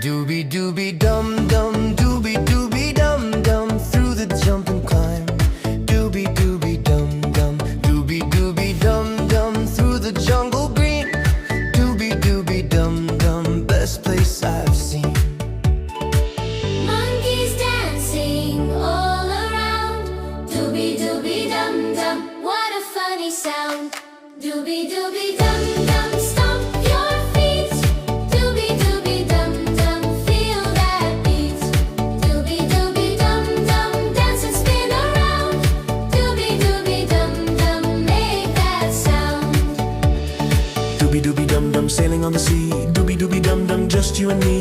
Doobie doobie dum dum, doobie doobie dum dum, through the jump and climb. Doobie doobie dum dum, doobie doobie dum dum, through the jungle green. Doobie doobie dum dum, best place I've seen. Monkeys dancing all around. Doobie doobie dum dum, what a funny sound. Doobie doobie dum dum, stomp your feet. Doobie doobie dum dum, feel that beat. Doobie doobie dum dum, dance and spin around. Doobie doobie dum dum, make that sound. Doobie doobie dum dum, sailing on the sea. Doobie doobie dum dum, just you and me.